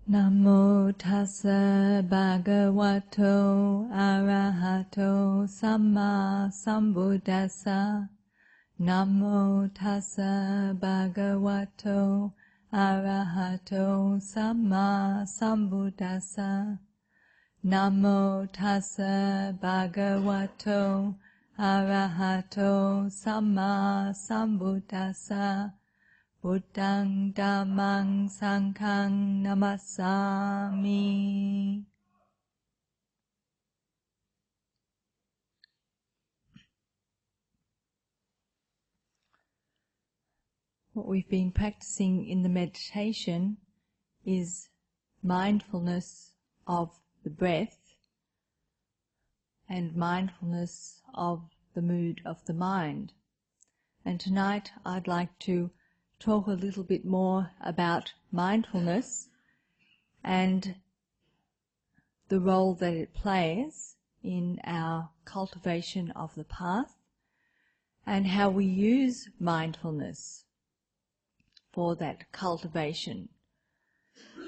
Namo tassa bhagavato arahato samma sambuddhassa. Namo tassa bhagavato arahato samma sambuddhassa. Namo tassa bhagavato arahato samma sambuddhassa. Buddhaṃ Dhammaṃ Sanghaṃ Namassāmi. What we've been practicing in the meditation is mindfulness of the breath and mindfulness of the mood of the mind. And tonight I'd like to talk a little bit more about mindfulness and the role that it plays in our cultivation of the path, and how we use mindfulness for that cultivation.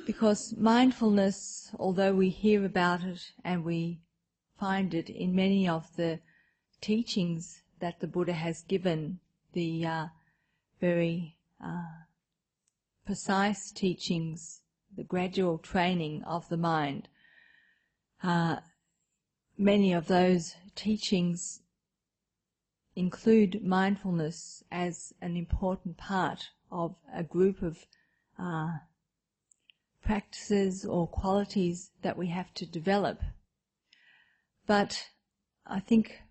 Because mindfulness, although we hear about it and we find it in many of the teachings that the Buddha has given, the very precise teachings, the gradual training of the mind. Many of those teachings include mindfulness as an important part of a group of practices or qualities that we have to develop. But I think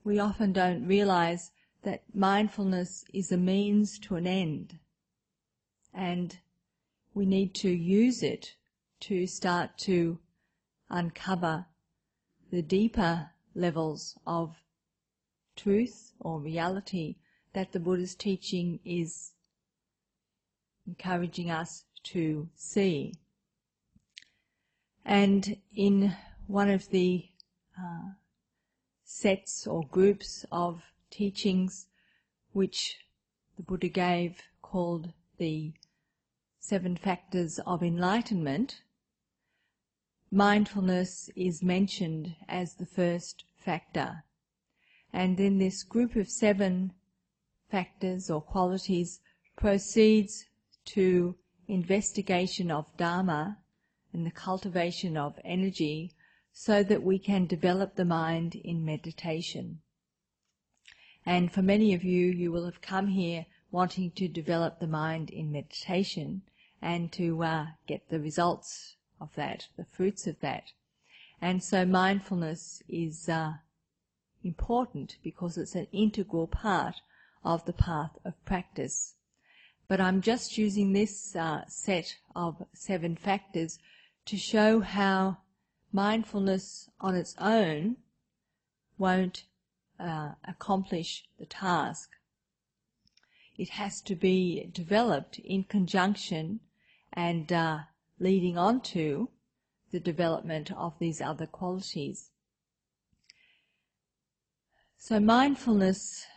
we often don't realize that mindfulness is a means to an end, and we need to use it to start to uncover the deeper levels of truth or reality that the Buddha's teaching is encouraging us to see. And in one of the sets or groups of teachings which the Buddha gave, called the 7 factors of enlightenment, mindfulness is mentioned as the first factor. And then this group of 7 factors or qualities proceeds to investigation of Dharma and the cultivation of energy so that we can develop the mind in meditation. And for many of you, you will have come here wanting to develop the mind in meditation and to get the results of that, the fruits of that. And so mindfulness is important because it's an integral part of the path of practice. But I'm just using this set of 7 factors to show how mindfulness on its own won't accomplish the task. It has to be developed in conjunction and leading on to the development of these other qualities. So mindfulness,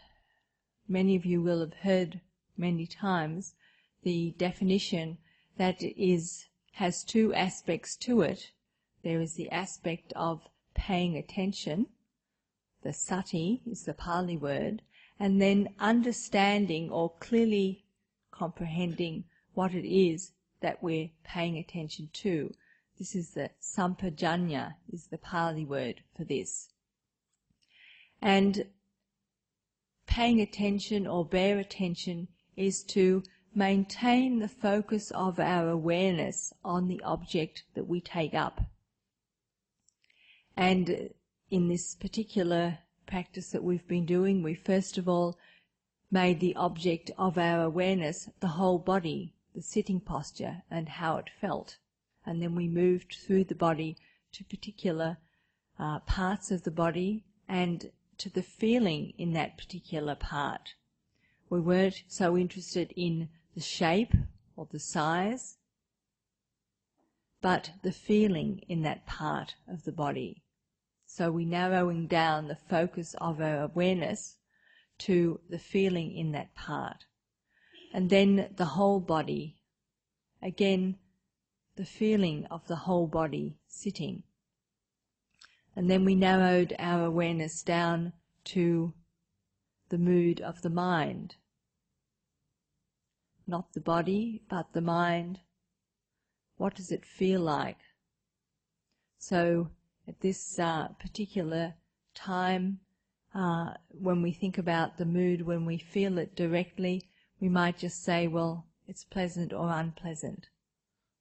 many of you will have heard many times the definition that it has 2 aspects to it. There is the aspect of paying attention, the sati is the Pali word, and then understanding or clearly comprehending what it is that we're paying attention to. This is the sampajanya, is the Pali word for this. And paying attention or bare attention is to maintain the focus of our awareness on the object that we take up. And in this particular practice that we've been doing, we first of all made the object of our awareness the whole body, the sitting posture and how it felt. And then we moved through the body to particular parts of the body and to the feeling in that particular part. We weren't so interested in the shape or the size, but the feeling in that part of the body. So we're narrowing down the focus of our awareness to the feeling in that part. And then the whole body. Again, the feeling of the whole body sitting. And then we narrowed our awareness down to the mood of the mind. Not the body, but the mind. What does it feel like? So at this particular time, when we think about the mood, when we feel it directly, we might just say, well, it's pleasant or unpleasant,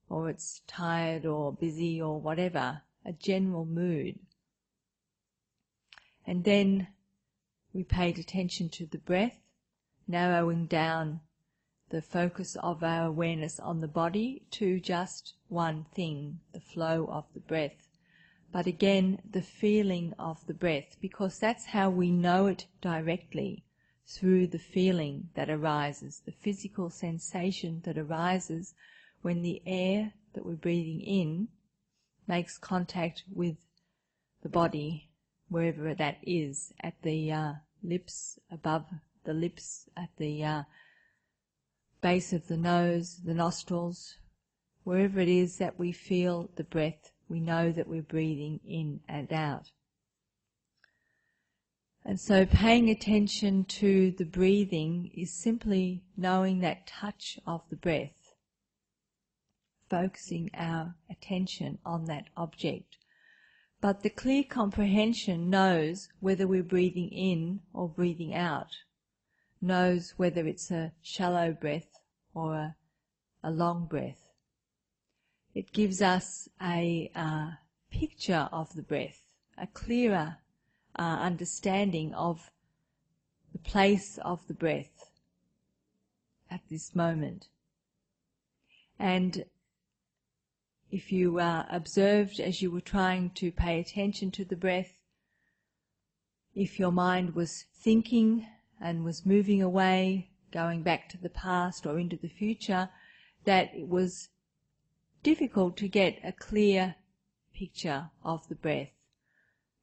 or it's tired or busy or whatever, a general mood. And then we paid attention to the breath, narrowing down the focus of our awareness on the body to just one thing, the flow of the breath. But again, the feeling of the breath, because that's how we know it directly, through the feeling that arises, the physical sensation that arises when the air that we're breathing in makes contact with the body, wherever that is, at the lips, above the lips, at the base of the nose, the nostrils, wherever it is that we feel the breath, we know that we're breathing in and out. And so paying attention to the breathing is simply knowing that touch of the breath, focusing our attention on that object. But the clear comprehension knows whether we're breathing in or breathing out, knows whether it's a shallow breath or a long breath. It gives us a picture of the breath, a clearer understanding of the place of the breath at this moment. And if you observed as you were trying to pay attention to the breath, if your mind was thinking and was moving away, going back to the past or into the future, that it was difficult to get a clear picture of the breath.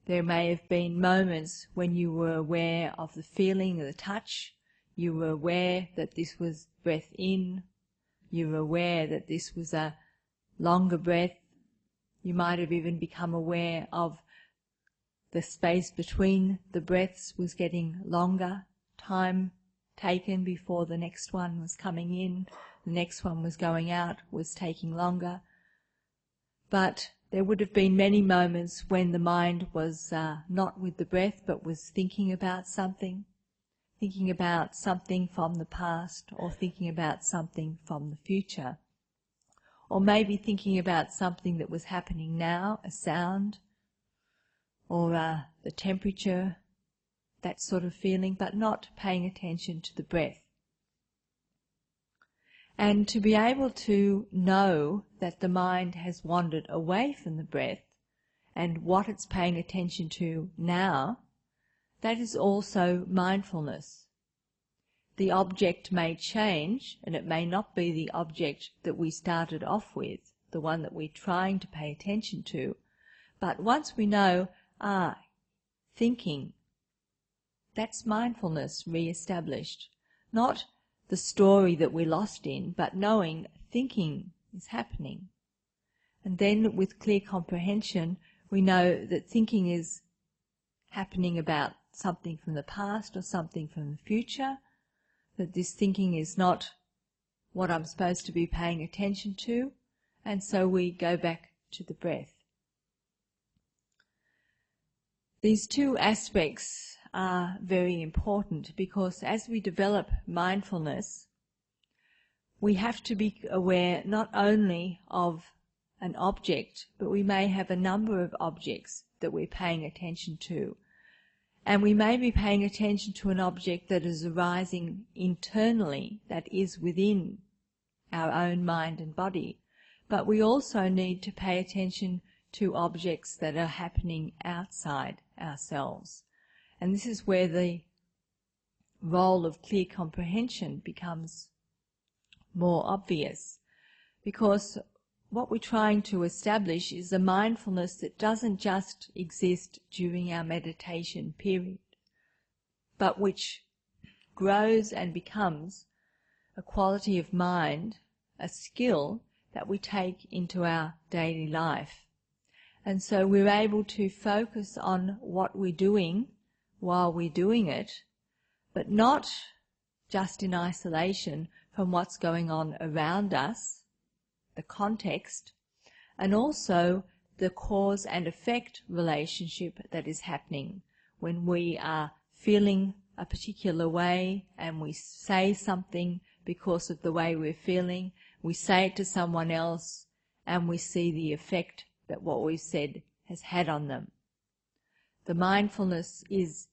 There may have been moments when you were aware of the feeling, the touch, you were aware that this was breath in, you were aware that this was a longer breath. You might have even become aware of the space between the breaths was getting longer, time taken before the next one was coming in, the next one was going out, was taking longer. But there would have been many moments when the mind was not with the breath but was thinking about something from the past or thinking about something from the future. Or maybe thinking about something that was happening now, a sound, or the temperature, that sort of feeling, but not paying attention to the breath. And to be able to know that the mind has wandered away from the breath and what it's paying attention to now, that is also mindfulness. The object may change, and it may not be the object that we started off with, the one that we're trying to pay attention to. But once we know, thinking, that's mindfulness re-established. Not the story that we're lost in, but knowing thinking is happening. And then with clear comprehension, we know that thinking is happening about something from the past or something from the future, that this thinking is not what I'm supposed to be paying attention to, and so we go back to the breath. These two aspects are very important because as we develop mindfulness, we have to be aware not only of an object, but we may have a number of objects that we're paying attention to. And we may be paying attention to an object that is arising internally, that is within our own mind and body. But we also need to pay attention to objects that are happening outside ourselves. And this is where the role of clear comprehension becomes more obvious. Because what we're trying to establish is a mindfulness that doesn't just exist during our meditation period, but which grows and becomes a quality of mind, a skill that we take into our daily life. And so we're able to focus on what we're doing while we're doing it, but not just in isolation from what's going on around us, the context, and also the cause and effect relationship that is happening when we are feeling a particular way and we say something because of the way we're feeling, we say it to someone else and we see the effect that what we've said has had on them. The mindfulness is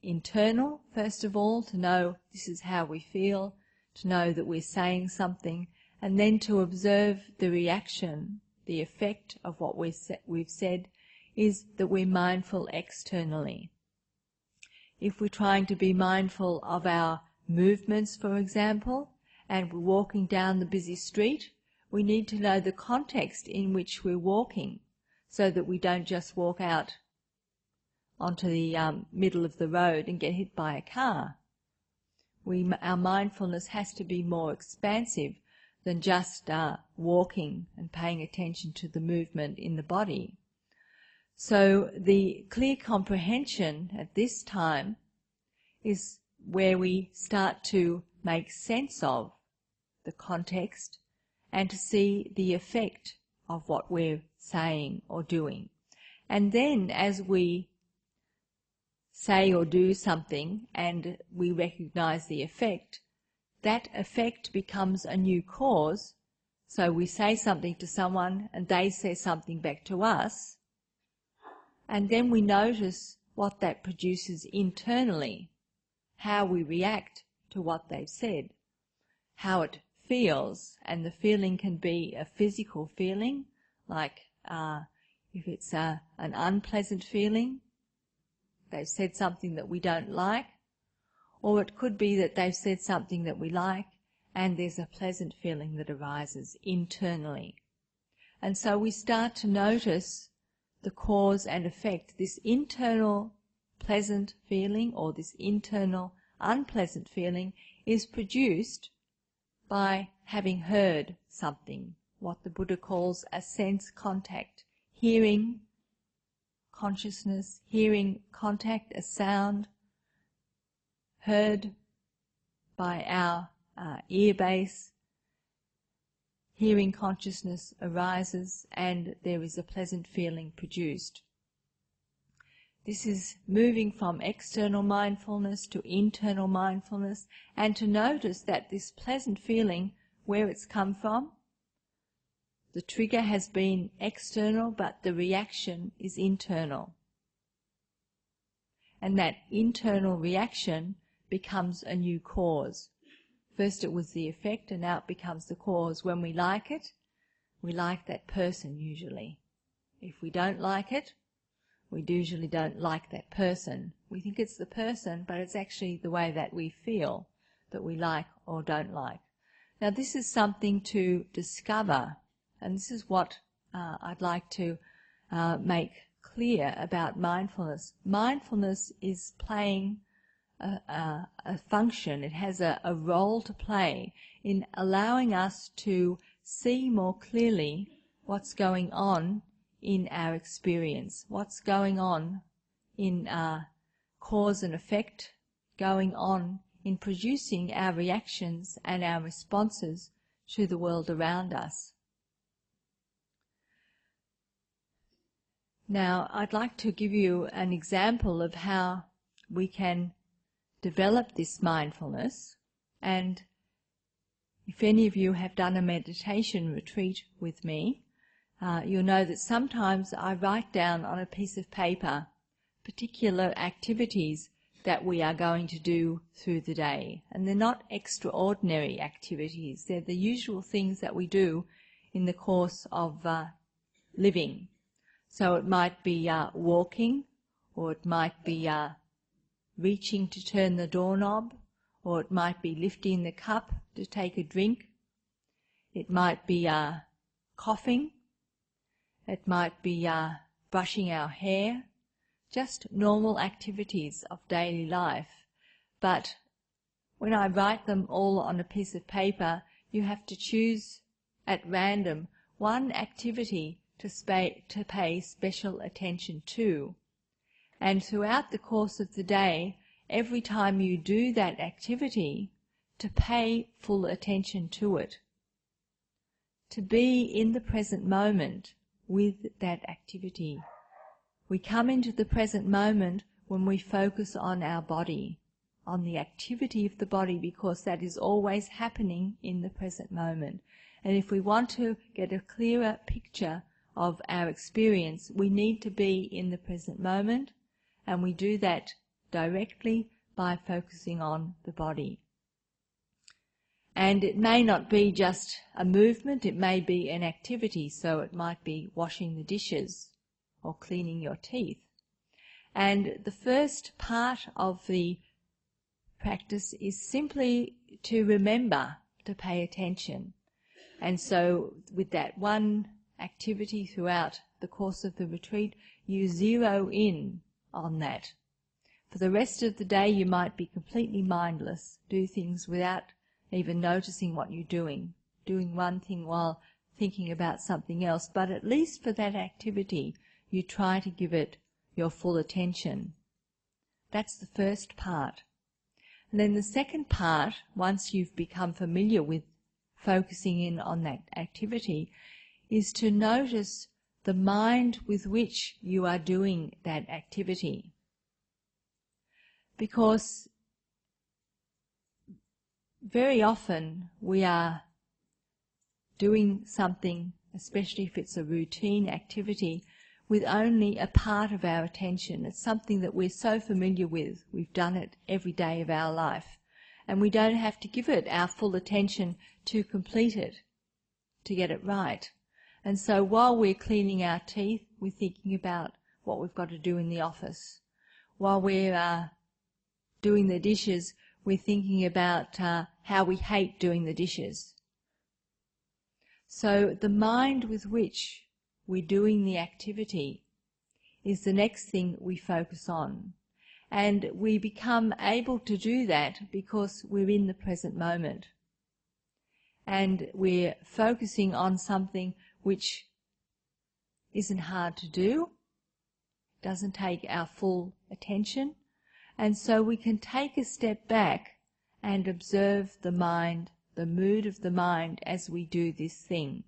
internal, first of all, to know this is how we feel, to know that we're saying something, and then to observe the reaction, the effect of what we've said, is that we're mindful externally. If we're trying to be mindful of our movements, for example, and we're walking down the busy street, we need to know the context in which we're walking so that we don't just walk out onto the middle of the road and get hit by a car. Our mindfulness has to be more expansive than just walking and paying attention to the movement in the body. So the clear comprehension at this time is where we start to make sense of the context and to see the effect of what we're saying or doing. And then as we say or do something and we recognize the effect, that effect becomes a new cause. So we say something to someone and they say something back to us, and then we notice what that produces internally, how we react to what they've said, how it feels, and the feeling can be a physical feeling, like if it's an unpleasant feeling, they've said something that we don't like, or it could be that they've said something that we like and there's a pleasant feeling that arises internally. And so we start to notice the cause and effect. This internal pleasant feeling or this internal unpleasant feeling is produced by having heard something, what the Buddha calls a sense contact, hearing consciousness, hearing contact, a sound heard by our ear base. Hearing consciousness arises and there is a pleasant feeling produced. This is moving from external mindfulness to internal mindfulness, and to notice that this pleasant feeling, where it's come from, the trigger has been external but the reaction is internal. And that internal reaction becomes a new cause. First it was the effect and now it becomes the cause. When we like it, we like that person usually. If we don't like it, we usually don't like that person. We think it's the person, but it's actually the way that we feel that we like or don't like. Now this is something to discover, and this is what I'd like to make clear about mindfulness. Mindfulness is playing a function. It has a role to play in allowing us to see more clearly what's going on in our experience, what's going on in cause and effect, going on in producing our reactions and our responses to the world around us. Now, I'd like to give you an example of how we can develop this mindfulness, and if any of you have done a meditation retreat with me, you'll know that sometimes I write down on a piece of paper particular activities that we are going to do through the day. And they're not extraordinary activities, they're the usual things that we do in the course of living. So it might be walking, or it might be reaching to turn the doorknob, or it might be lifting the cup to take a drink. It might be coughing. It might be brushing our hair. Just normal activities of daily life. But when I write them all on a piece of paper, you have to choose at random, one activity to pay special attention to. And throughout the course of the day, every time you do that activity, to pay full attention to it. To be in the present moment with that activity. We come into the present moment when we focus on our body, on the activity of the body, because that is always happening in the present moment. And if we want to get a clearer picture of our experience, we need to be in the present moment, and we do that directly by focusing on the body. And it may not be just a movement, it may be an activity, so it might be washing the dishes or cleaning your teeth. And the first part of the practice is simply to remember to pay attention. And so with that one activity throughout the course of the retreat, you zero in on that. For the rest of the day you might be completely mindless, do things without even noticing what you're doing one thing while thinking about something else, but at least for that activity you try to give it your full attention. That's the first part. And then the second part, once you've become familiar with focusing in on that activity, is to notice the mind with which you are doing that activity. Because very often we are doing something, especially if it's a routine activity, with only a part of our attention. It's something that we're so familiar with. We've done it every day of our life. And we don't have to give it our full attention to complete it, to get it right. And so while we're cleaning our teeth, we're thinking about what we've got to do in the office. While we're doing the dishes, we're thinking about how we hate doing the dishes. So the mind with which we're doing the activity is the next thing we focus on. And we become able to do that because we're in the present moment. And we're focusing on something which isn't hard to do, doesn't take our full attention, and so we can take a step back and observe the mind, the mood of the mind as we do this thing.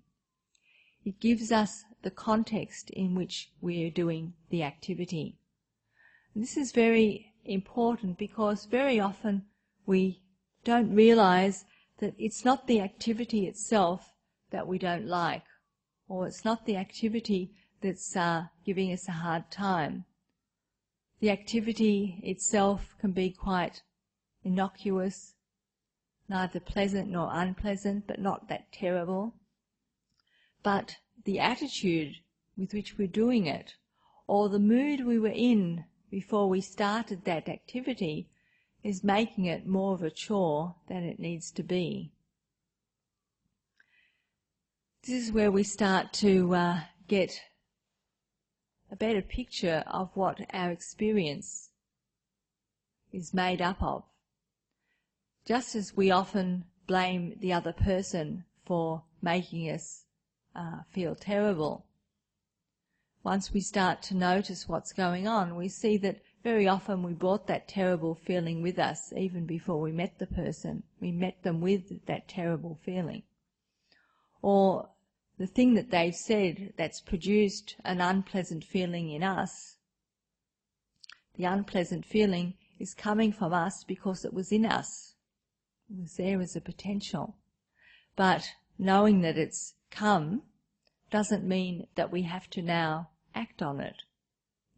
It gives us the context in which we're doing the activity. And this is very important because very often we don't realize that it's not the activity itself that we don't like, or it's not the activity that's giving us a hard time. The activity itself can be quite innocuous, neither pleasant nor unpleasant, but not that terrible. But the attitude with which we're doing it, or the mood we were in before we started that activity, is making it more of a chore than it needs to be. This is where we start to get a better picture of what our experience is made up of. Just as we often blame the other person for making us feel terrible, once we start to notice what's going on, we see that very often we brought that terrible feeling with us even before we met the person. We met them with that terrible feeling. Or the thing that they've said that's produced an unpleasant feeling in us, the unpleasant feeling is coming from us because it was in us. It was there as a potential. But knowing that it's come doesn't mean that we have to now act on it.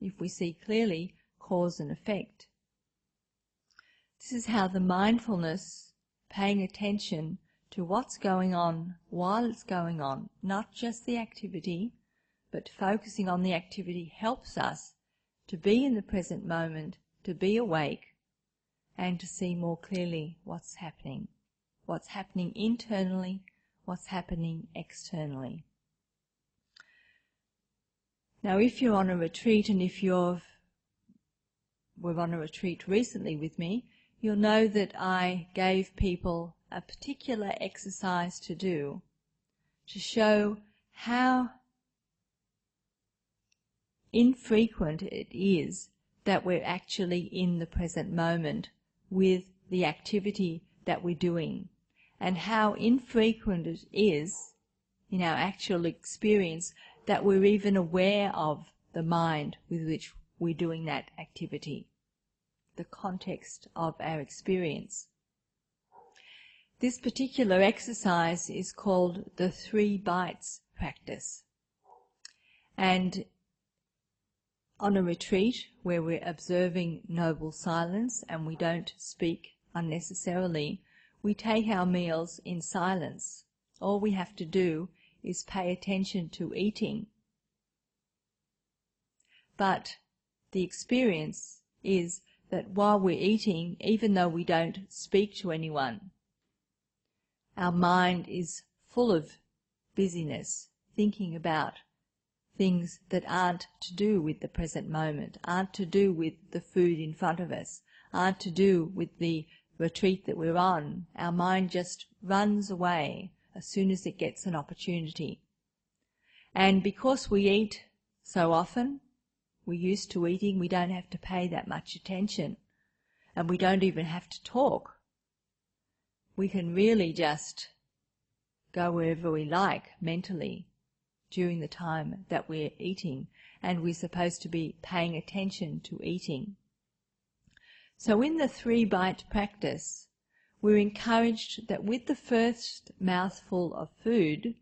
If we see clearly cause and effect. This is how the mindfulness, paying attention to what's going on while it's going on, not just the activity, but focusing on the activity, helps us to be in the present moment, to be awake, and to see more clearly what's happening internally, what's happening externally. Now if you're on a retreat, and if we're on a retreat recently with me, you'll know that I gave people a particular exercise to do to show how infrequent it is that we're actually in the present moment with the activity that we're doing, and how infrequent it is in our actual experience that we're even aware of the mind with which we're doing that activity, the context of our experience. This particular exercise is called the 3 bites practice. And on a retreat where we're observing noble silence and we don't speak unnecessarily, we take our meals in silence. All we have to do is pay attention to eating. But the experience is that while we're eating, even though we don't speak to anyone, our mind is full of busyness, thinking about things that aren't to do with the present moment, aren't to do with the food in front of us, aren't to do with the retreat that we're on. Our mind just runs away as soon as it gets an opportunity. And because we eat so often, we're used to eating, we don't have to pay that much attention, and we don't even have to talk. We can really just go wherever we like mentally during the time that we're eating, and we're supposed to be paying attention to eating. So in the 3-bite practice, we're encouraged that with the first mouthful of food,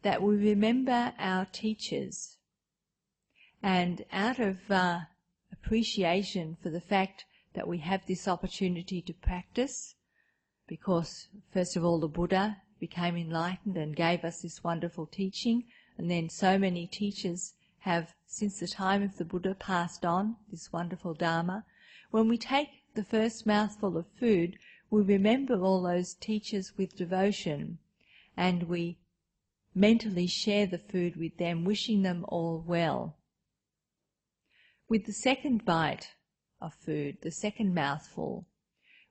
that we remember our teachers, and out of appreciation for the fact that we have this opportunity to practice, because first of all the Buddha became enlightened and gave us this wonderful teaching, and then so many teachers have since the time of the Buddha passed on this wonderful Dharma. When we take the first mouthful of food, we remember all those teachers with devotion, and we mentally share the food with them, wishing them all well. With the second bite of food, the second mouthful,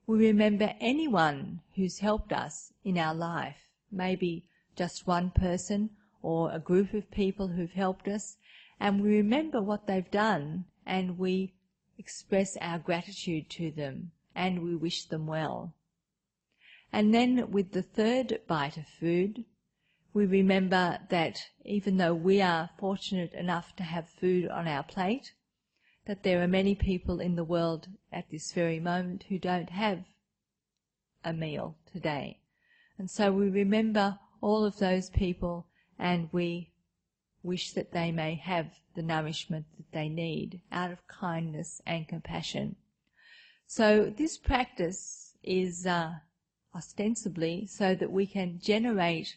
we remember anyone who's helped us in our life, maybe just one person or a group of people who've helped us, and we remember what they've done, and we express our gratitude to them, and we wish them well. And then with the third bite of food, we remember that even though we are fortunate enough to have food on our plate, that there are many people in the world at this very moment who don't have a meal today. And so we remember all of those people, and we wish that they may have the nourishment that they need out of kindness and compassion. So this practice is ostensibly so that we can generate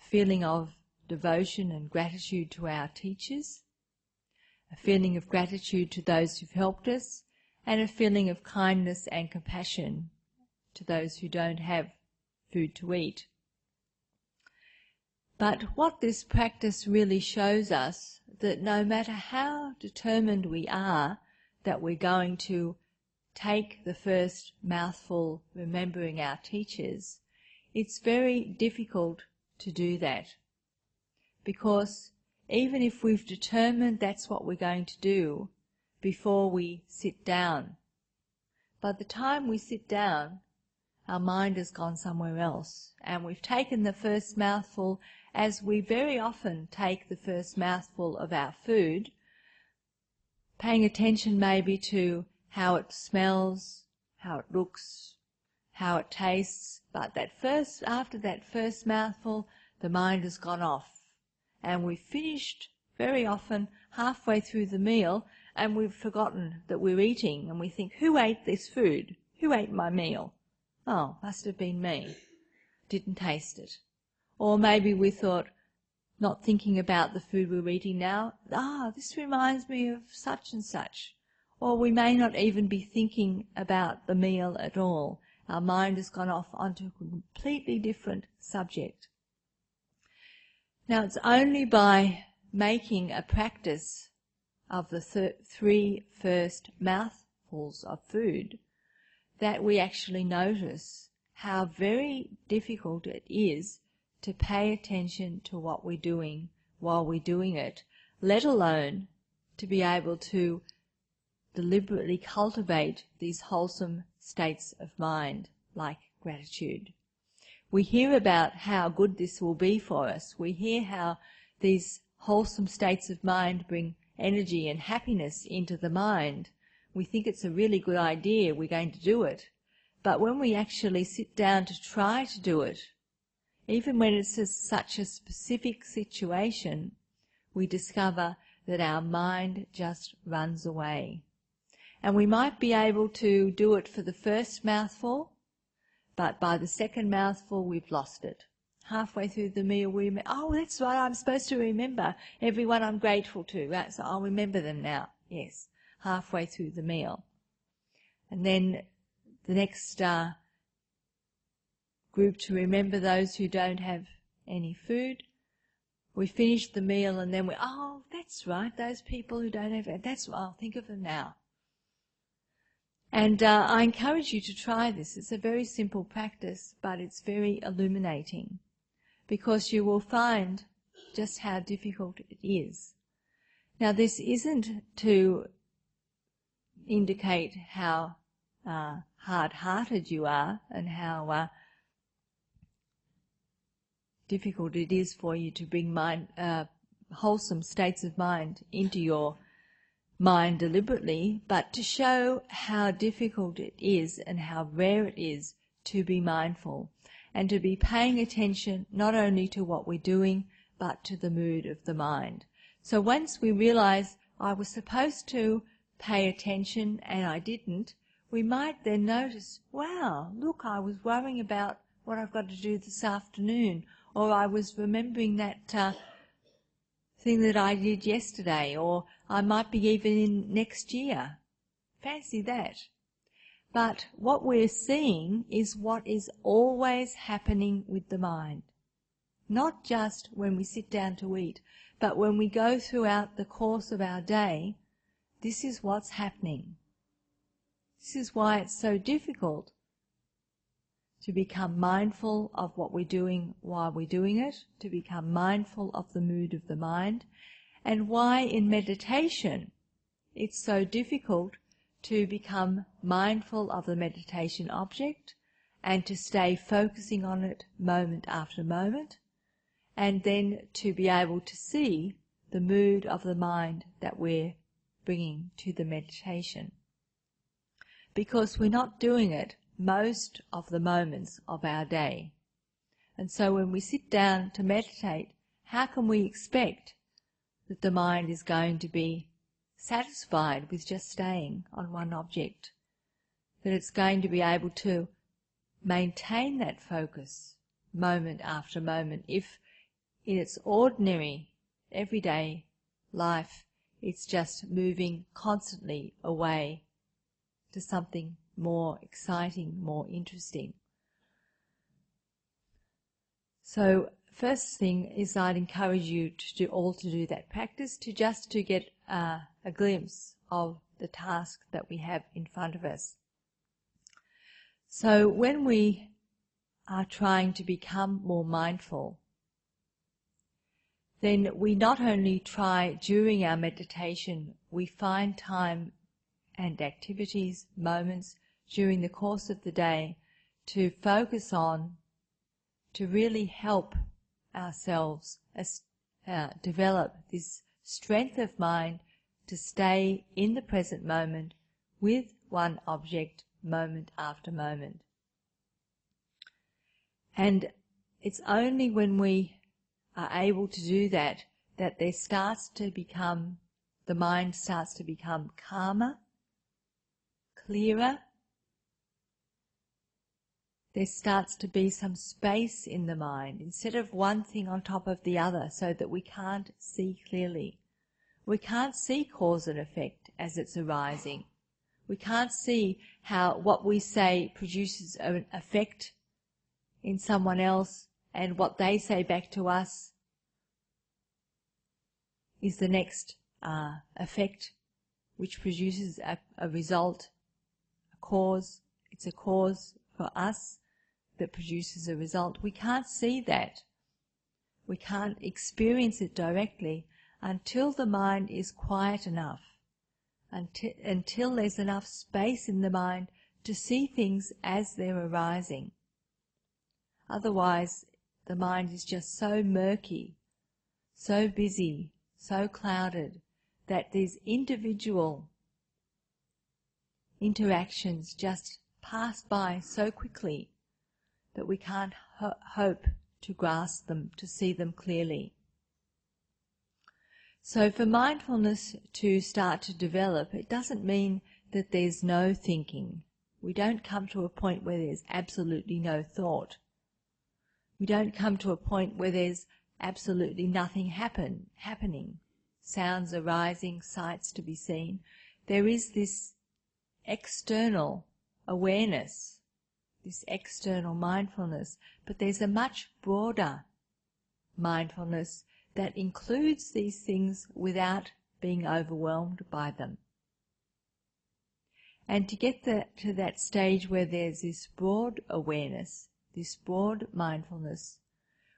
a feeling of devotion and gratitude to our teachers, a feeling of gratitude to those who've helped us, and a feeling of kindness and compassion to those who don't have food to eat. But what this practice really shows us, that no matter how determined we are that we're going to take the first mouthful remembering our teachers, it's very difficult to do that. Because even if we've determined that's what we're going to do before we sit down, by the time we sit down, our mind has gone somewhere else, and we've taken the first mouthful as we very often take the first mouthful of our food, paying attention maybe to how it smells, how it looks, how it tastes, but after that first mouthful, the mind has gone off, and we've finished very often halfway through the meal, and we've forgotten that we're eating, and we think, who ate this food? Who ate my meal? Oh, must have been me. Didn't taste it. Or maybe we thought, not thinking about the food we're eating now, this reminds me of such and such. Or we may not even be thinking about the meal at all. Our mind has gone off onto a completely different subject. Now it's only by making a practice of the 3 first mouthfuls of food that we actually notice how very difficult it is to pay attention to what we're doing while we're doing it, let alone to be able to deliberately cultivate these wholesome states of mind, like gratitude. We hear about how good this will be for us. We hear how these wholesome states of mind bring energy and happiness into the mind. We think it's a really good idea, we're going to do it. But when we actually sit down to try to do it, even when it's such a specific situation, we discover that our mind just runs away. And we might be able to do it for the first mouthful, but by the second mouthful we've lost it. Halfway through the meal we remember, oh, that's right, I'm supposed to remember everyone I'm grateful to. Right? So I'll remember them now. Yes, halfway through the meal. And then the next group to remember those who don't have any food. We finish the meal and then oh, that's right, those people who don't have it, that's right, I'll think of them now. And I encourage you to try this. It's a very simple practice, but it's very illuminating, because you will find just how difficult it is. Now, this isn't to indicate how hard-hearted you are and how difficult it is for you to bring wholesome states of mind into your mind deliberately, but to show how difficult it is and how rare it is to be mindful and to be paying attention not only to what we're doing but to the mood of the mind. So once we realize I was supposed to pay attention and I didn't, we might then notice, wow, look, I was worrying about what I've got to do this afternoon, or I was remembering that thing that I did yesterday, or I might be even in next year. Fancy that. But what we're seeing is what is always happening with the mind. Not just when we sit down to eat, but when we go throughout the course of our day, this is what's happening. This is why it's so difficult to become mindful of what we're doing while we're doing it, to become mindful of the mood of the mind, and why in meditation it's so difficult to become mindful of the meditation object and to stay focusing on it moment after moment, and then to be able to see the mood of the mind that we're bringing to the meditation. Because we're not doing it most of the moments of our day. And so when we sit down to meditate, how can we expect that the mind is going to be satisfied with just staying on one object? That it's going to be able to maintain that focus moment after moment if in its ordinary, everyday life it's just moving constantly away to something more exciting, more interesting. So first thing is I'd encourage you to do that practice, to get a glimpse of the task that we have in front of us. So when we are trying to become more mindful, then we not only try during our meditation, we find time and activities, moments during the course of the day to focus on, to really help ourselves develop this strength of mind to stay in the present moment with one object moment after moment. And it's only when we are able to do that that the mind starts to become calmer, clearer. There starts to be some space in the mind instead of one thing on top of the other, so that we can't see clearly. We can't see cause and effect as it's arising. We can't see how what we say produces an effect in someone else, and what they say back to us is the next effect, which produces a result, a cause. It's a cause for us that produces a result. We can't see that. We can't experience it directly until the mind is quiet enough, until there's enough space in the mind to see things as they're arising. Otherwise, the mind is just so murky, so busy, so clouded, that these individual interactions just pass by so quickly that we can't hope to grasp them, to see them clearly. So for mindfulness to start to develop, it doesn't mean that there's no thinking. We don't come to a point where there's absolutely no thought. We don't come to a point where there's absolutely nothing happening. Sounds arising, sights to be seen. There is this external awareness, this external mindfulness, but there's a much broader mindfulness that includes these things without being overwhelmed by them. And to get to that stage where there's this broad awareness, this broad mindfulness,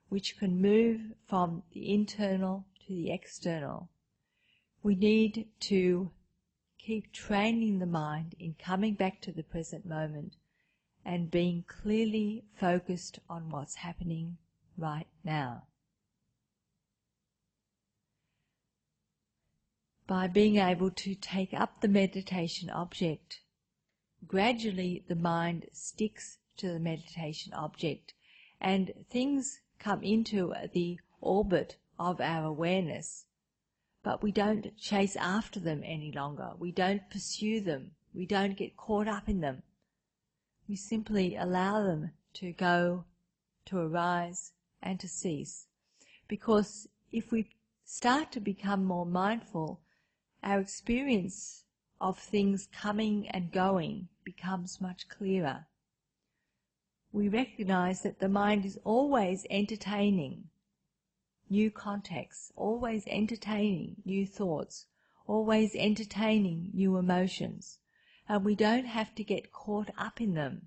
which can move from the internal to the external, we need to keep training the mind in coming back to the present moment and being clearly focused on what's happening right now. By being able to take up the meditation object, gradually the mind sticks to the meditation object and things come into the orbit of our awareness, but we don't chase after them any longer. We don't pursue them. We don't get caught up in them. We simply allow them to go, to arise and to cease. Because if we start to become more mindful, our experience of things coming and going becomes much clearer. We recognize that the mind is always entertaining new contexts, always entertaining new thoughts, always entertaining new emotions, and we don't have to get caught up in them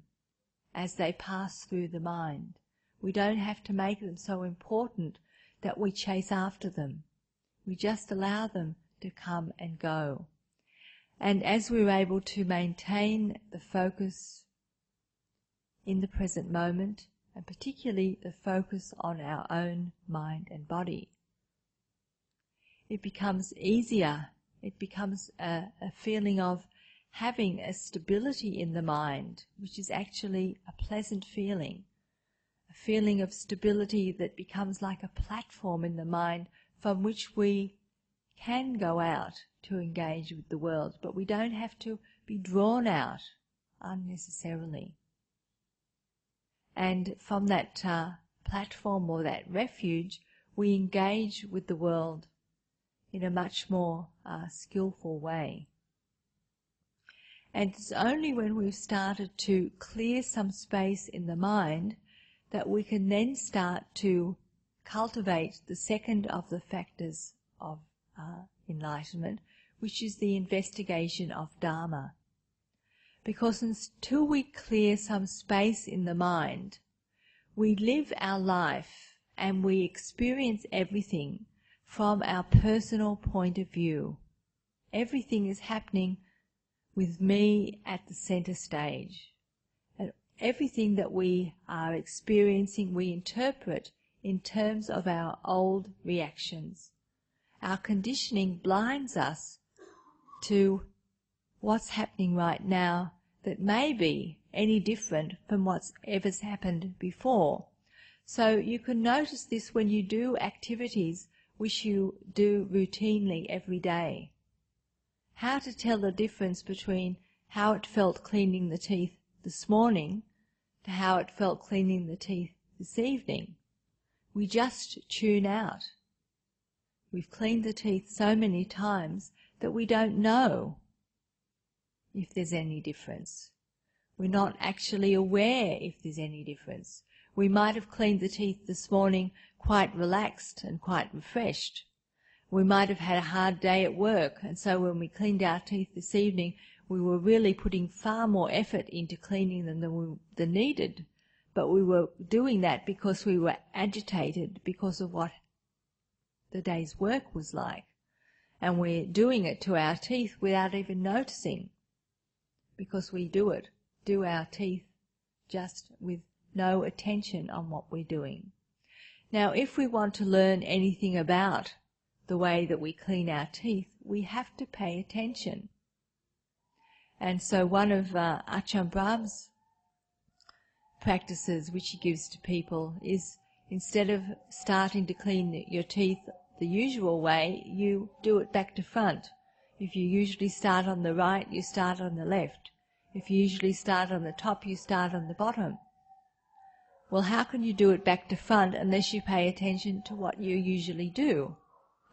as they pass through the mind. We don't have to make them so important that we chase after them. We just allow them to come and go. And as we're able to maintain the focus in the present moment, and particularly the focus on our own mind and body, it becomes easier. It becomes a feeling of having a stability in the mind, which is actually a pleasant feeling, a feeling of stability that becomes like a platform in the mind from which we can go out to engage with the world, but we don't have to be drawn out unnecessarily. And from that platform or that refuge, we engage with the world in a much more skillful way. And it's only when we've started to clear some space in the mind that we can then start to cultivate the second of the factors of enlightenment, which is the investigation of Dharma. Because until we clear some space in the mind, we live our life and we experience everything from our personal point of view. Everything is happening with me at the center stage. And everything that we are experiencing, we interpret in terms of our old reactions. Our conditioning blinds us to what's happening right now that may be any different from whatever's happened before. So you can notice this when you do activities which you do routinely every day. How to tell the difference between how it felt cleaning the teeth this morning to how it felt cleaning the teeth this evening. We just tune out. We've cleaned the teeth so many times that we don't know if there's any difference. We're not actually aware if there's any difference. We might have cleaned the teeth this morning quite relaxed and quite refreshed. We might have had a hard day at work, and so when we cleaned our teeth this evening, we were really putting far more effort into cleaning them than needed. but we were doing that because we were agitated because of what the day's work was like. And we're doing it to our teeth without even noticing, because we do our teeth just with no attention on what we're doing. Now, if we want to learn anything about the way that we clean our teeth, we have to pay attention. And so one of Ajahn Brahm's practices which he gives to people is, instead of starting to clean your teeth the usual way, you do it back to front. If you usually start on the right, you start on the left. If you usually start on the top, you start on the bottom. Well, how can you do it back to front unless you pay attention to what you usually do?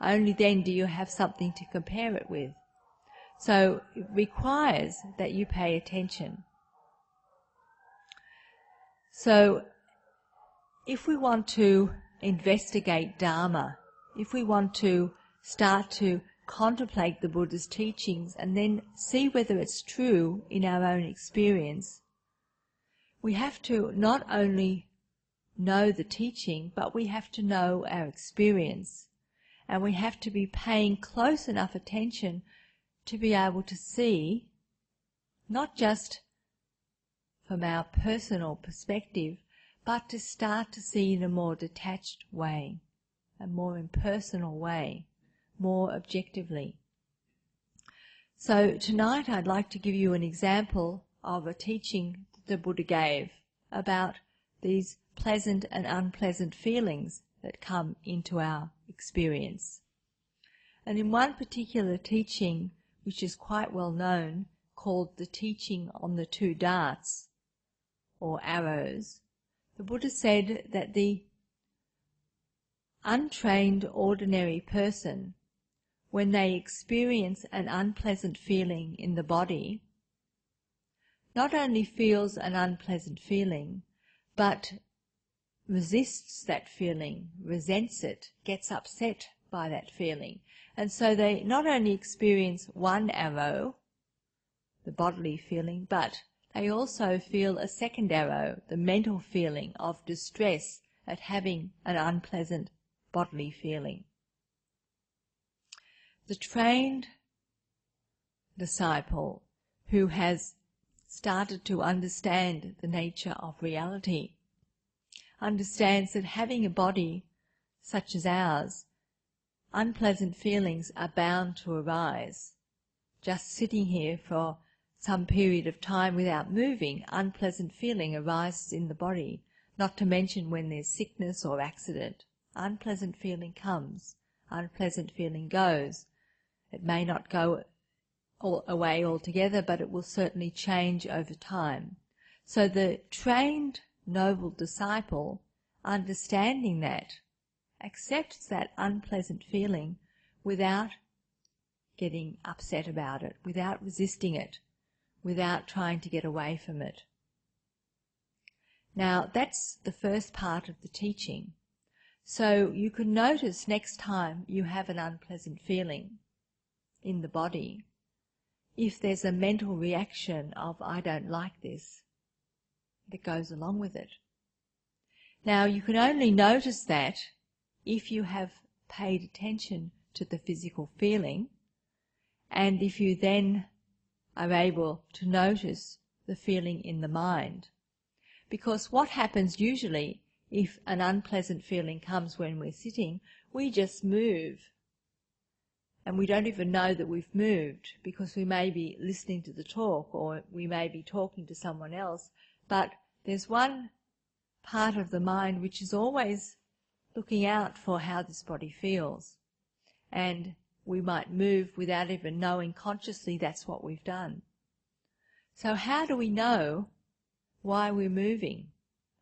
Only then do you have something to compare it with. So it requires that you pay attention. So if we want to investigate Dharma, if we want to start to contemplate the Buddha's teachings and then see whether it's true in our own experience, we have to not only know the teaching, but we have to know our experience. And we have to be paying close enough attention to be able to see, not just from our personal perspective, but to start to see in a more detached way, a more impersonal way, more objectively. So tonight I'd like to give you an example of a teaching that the Buddha gave about these pleasant and unpleasant feelings that come into our experience. And in one particular teaching, which is quite well known, called the teaching on the two darts, or arrows, the Buddha said that the untrained ordinary person, when they experience an unpleasant feeling in the body, not only feels an unpleasant feeling, but resists that feeling, resents it, gets upset by that feeling. And so they not only experience one arrow, the bodily feeling, but they also feel a second arrow, the mental feeling of distress at having an unpleasant bodily feeling. The trained disciple who has started to understand the nature of reality understands that having a body such as ours, unpleasant feelings are bound to arise. Just sitting here for some period of time without moving, unpleasant feeling arises in the body, not to mention when there's sickness or accident. Unpleasant feeling comes, unpleasant feeling goes. It may not go away altogether, but it will certainly change over time. So the trained noble disciple, understanding that, accepts that unpleasant feeling without getting upset about it, without resisting it, without trying to get away from it. Now, that's the first part of the teaching. So you can notice next time you have an unpleasant feeling in the body, if there's a mental reaction of, I don't like this, that goes along with it. Now, you can only notice that if you have paid attention to the physical feeling, and if you then are able to notice the feeling in the mind. Because what happens usually if an unpleasant feeling comes when we're sitting, we just move. And we don't even know that we've moved, because we may be listening to the talk or we may be talking to someone else. But there's one part of the mind which is always looking out for how this body feels. And we might move without even knowing consciously that's what we've done. So how do we know why we're moving?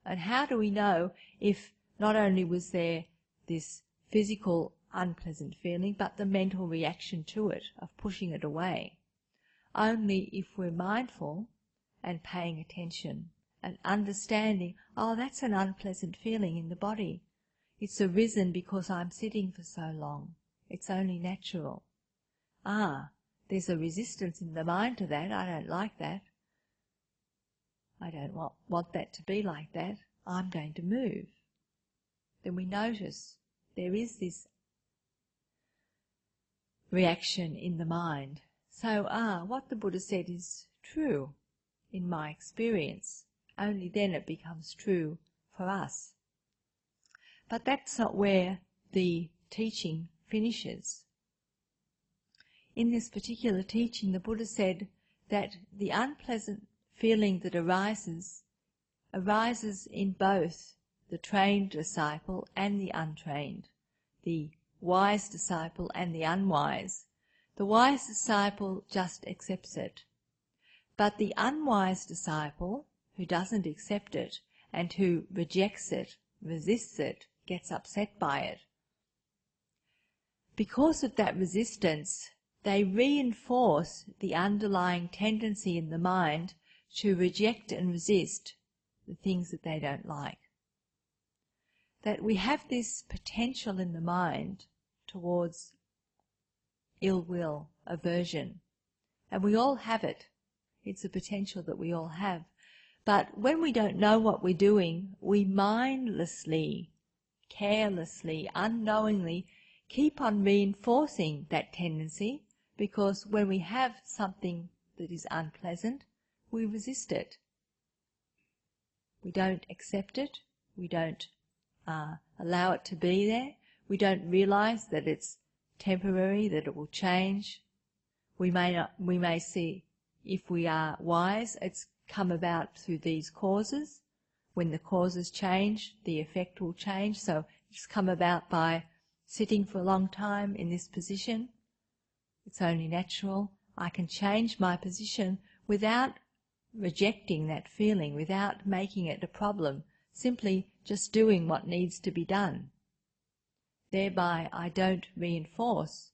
And how do we know if not only was there this physical unpleasant feeling, but the mental reaction to it of pushing it away? Only if we're mindful and paying attention and understanding, oh, that's an unpleasant feeling in the body. It's arisen because I'm sitting for so long. It's only natural. Ah, there's a resistance in the mind to that. I don't like that. I don't want that to be like that. I'm going to move. Then we notice there is this reaction in the mind. So, what the Buddha said is true in my experience. Only then it becomes true for us. But that's not where the teaching finishes. In this particular teaching, the Buddha said that the unpleasant feeling that arises in both the trained disciple and the untrained, the wise disciple and the unwise. The wise disciple just accepts it. But the unwise disciple, who doesn't accept it and who rejects it, resists it, gets upset by it, because of that resistance, they reinforce the underlying tendency in the mind to reject and resist the things that they don't like. That we have this potential in the mind towards ill will, aversion, and we all have it. It's a potential that we all have. But when we don't know what we're doing, we mindlessly, carelessly, unknowingly keep on reinforcing that tendency, because when we have something that is unpleasant, we resist it. We don't accept it. We don't allow it to be there. We don't realize that it's temporary, that it will change. We may see, if we are wise, it's come about through these causes. When the causes change, the effect will change. So it's come about by sitting for a long time in this position. It's only natural. I can change my position without rejecting that feeling, without making it a problem, simply just doing what needs to be done. Thereby I don't reinforce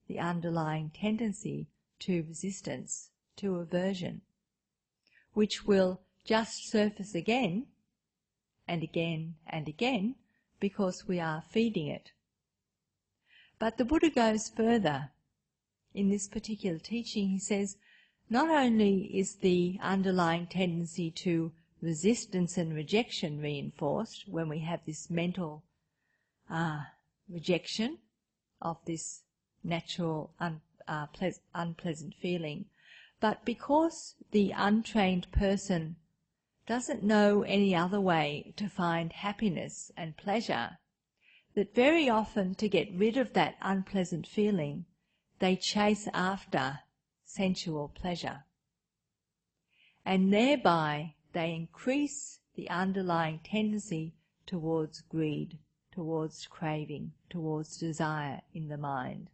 the underlying tendency to resistance, to aversion, which will just surface again and again and again because we are feeding it. But the Buddha goes further. In this particular teaching, he says, not only is the underlying tendency to resistance and rejection reinforced when we have this mental rejection of this natural unpleasant feeling, but because the untrained person doesn't know any other way to find happiness and pleasure, that very often to get rid of that unpleasant feeling, they chase after sensual pleasure. And thereby they increase the underlying tendency towards greed, towards craving, towards desire in the mind.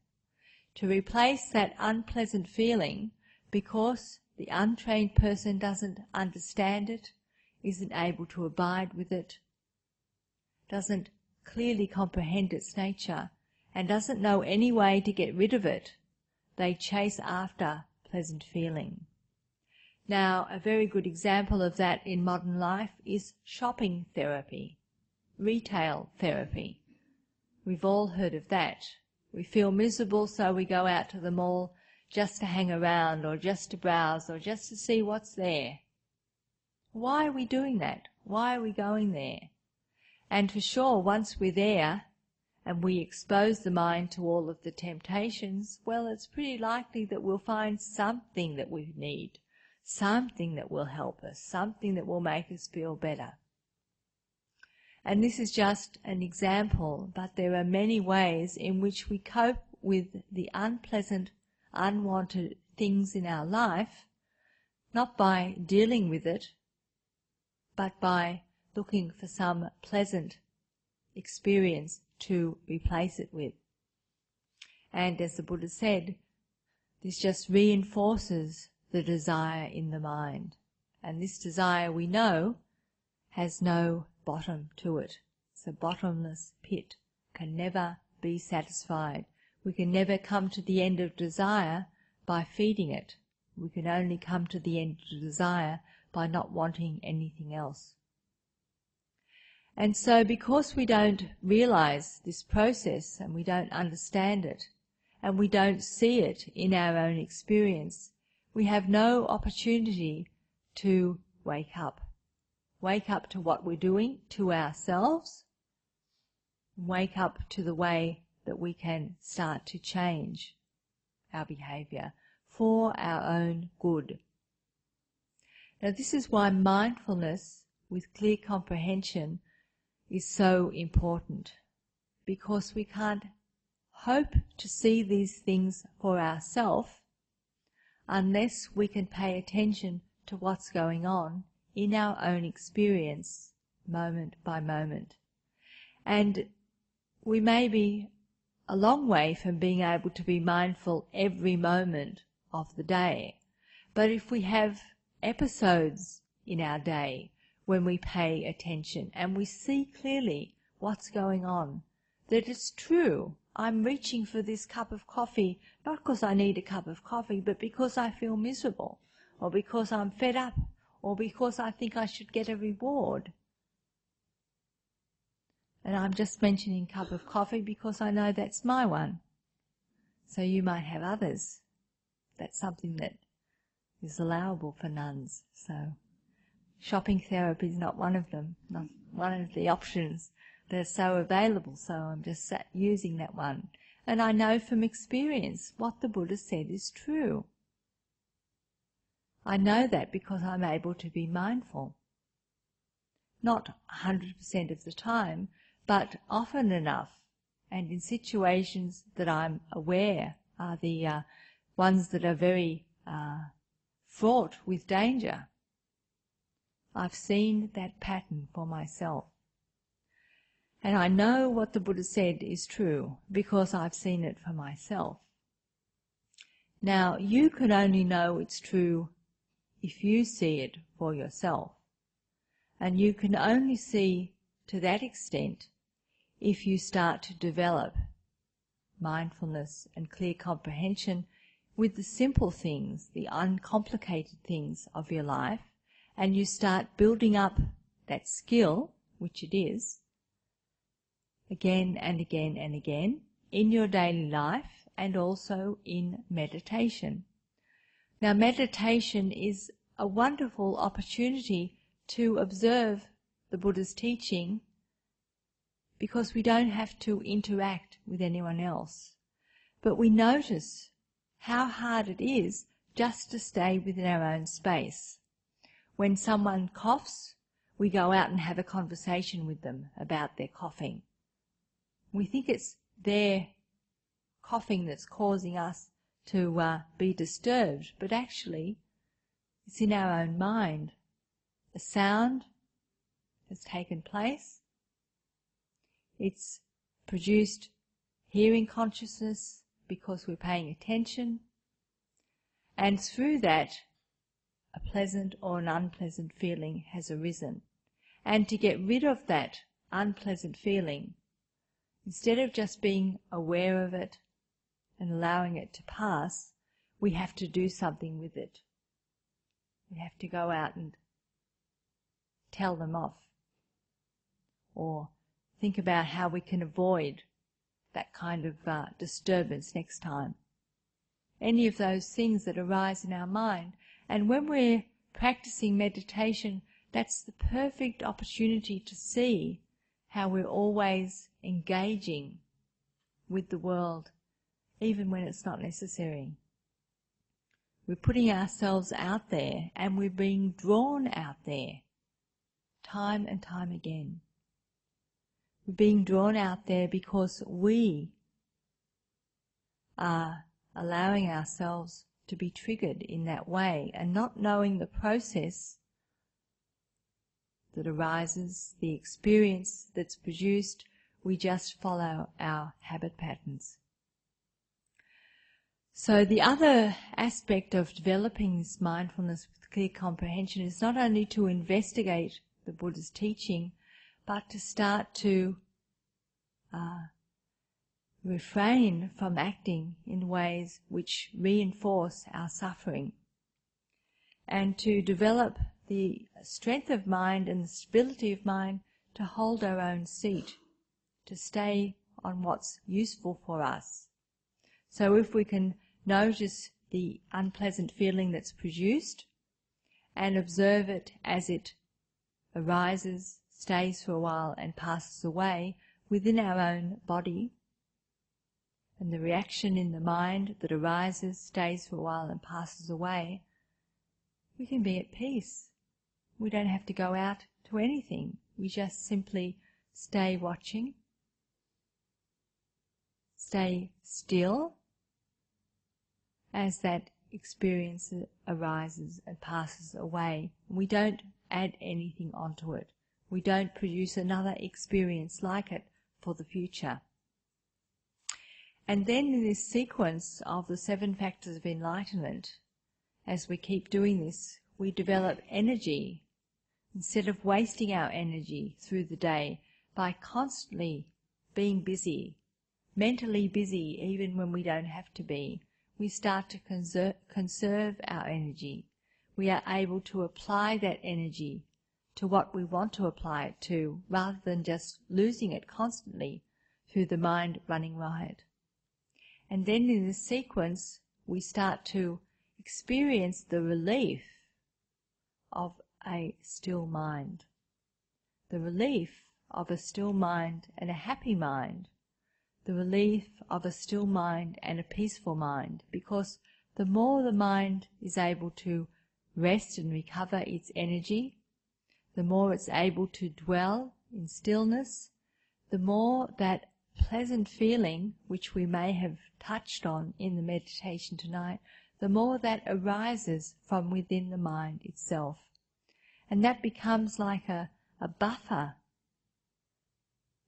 To replace that unpleasant feeling, because the untrained person doesn't understand it, isn't able to abide with it, doesn't clearly comprehend its nature, and doesn't know any way to get rid of it, they chase after pleasant feeling. Now, a very good example of that in modern life is shopping therapy, retail therapy. We've all heard of that. We feel miserable, so we go out to the mall just to hang around, or just to browse, or just to see what's there. Why are we doing that? Why are we going there? And for sure, once we're there and we expose the mind to all of the temptations, well, it's pretty likely that we'll find something that we need, something that will help us, something that will make us feel better. And this is just an example, but there are many ways in which we cope with the unpleasant, unwanted things in our life, not by dealing with it, but by looking for some pleasant experience to replace it with. And as the Buddha said, this just reinforces the desire in the mind. And this desire, we know, has no bottom to it. It's a bottomless pit, can never be satisfied. We can never come to the end of desire by feeding it. We can only come to the end of desire by not wanting anything else. And so because we don't realize this process and we don't understand it and we don't see it in our own experience, we have no opportunity to wake up wake up to what we're doing to ourselves, wake up to the way that we can start to change our behaviour for our own good. Now this is why mindfulness with clear comprehension is so important, because we can't hope to see these things for ourselves unless we can pay attention to what's going on in our own experience moment by moment. And we may be a long way from being able to be mindful every moment of the day, but if we have episodes in our day when we pay attention and we see clearly what's going on, that it's true, I'm reaching for this cup of coffee not because I need a cup of coffee, but because I feel miserable, or because I'm fed up, or because I think I should get a reward. And I'm just mentioning cup of coffee because I know that's my one. So you might have others. That's something that is allowable for nuns. So shopping therapy is not one of them, not one of the options that are so available. So I'm just using that one. And I know from experience what the Buddha said is true. I know that because I'm able to be mindful. Not 100% of the time, but often enough, and in situations that I'm aware are the ones that are very fraught with danger. I've seen that pattern for myself. And I know what the Buddha said is true because I've seen it for myself. Now, you can only know it's true if you see it for yourself. And you can only see to that extent if you start to develop mindfulness and clear comprehension with the simple things, the uncomplicated things of your life, and you start building up that skill, which it is, again and again and again, in your daily life and also in meditation. Now, meditation is a wonderful opportunity to observe the Buddha's teaching because we don't have to interact with anyone else. But we notice how hard it is just to stay within our own space. When someone coughs, we go out and have a conversation with them about their coughing. We think it's their coughing that's causing us to be disturbed, but actually it's in our own mind. A sound has taken place. It's produced hearing consciousness because we're paying attention, and through that a pleasant or an unpleasant feeling has arisen. And to get rid of that unpleasant feeling, instead of just being aware of it and allowing it to pass, we have to do something with it. We have to go out and tell them off, or think about how we can avoid that kind of disturbance next time. Any of those things that arise in our mind. And when we're practicing meditation, that's the perfect opportunity to see how we're always engaging with the world, even when it's not necessary. We're putting ourselves out there and we're being drawn out there time and time again. We're being drawn out there because we are allowing ourselves to be triggered in that way, and not knowing the process that arises, the experience that's produced, we just follow our habit patterns. So the other aspect of developing this mindfulness with clear comprehension is not only to investigate the Buddha's teaching, but to start to refrain from acting in ways which reinforce our suffering, and to develop the strength of mind and the stability of mind to hold our own seat, to stay on what's useful for us. So if we can notice the unpleasant feeling that's produced and observe it as it arises, stays for a while and passes away within our own body, and the reaction in the mind that arises, stays for a while and passes away, we can be at peace. We don't have to go out to anything. We just simply stay watching, stay still as that experience arises and passes away. We don't add anything onto it. We don't produce another experience like it for the future. And then in this sequence of the 7 factors of enlightenment, as we keep doing this, we develop energy instead of wasting our energy through the day by constantly being busy, mentally busy even when we don't have to be. We start to conserve our energy. We are able to apply that energy to what we want to apply it to, rather than just losing it constantly through the mind running riot. And then in this sequence, we start to experience the relief of a still mind. The relief of a still mind and a happy mind. The relief of a still mind and a peaceful mind, because the more the mind is able to rest and recover its energy, the more it's able to dwell in stillness, the more that pleasant feeling, which we may have touched on in the meditation tonight, the more that arises from within the mind itself. And that becomes like a buffer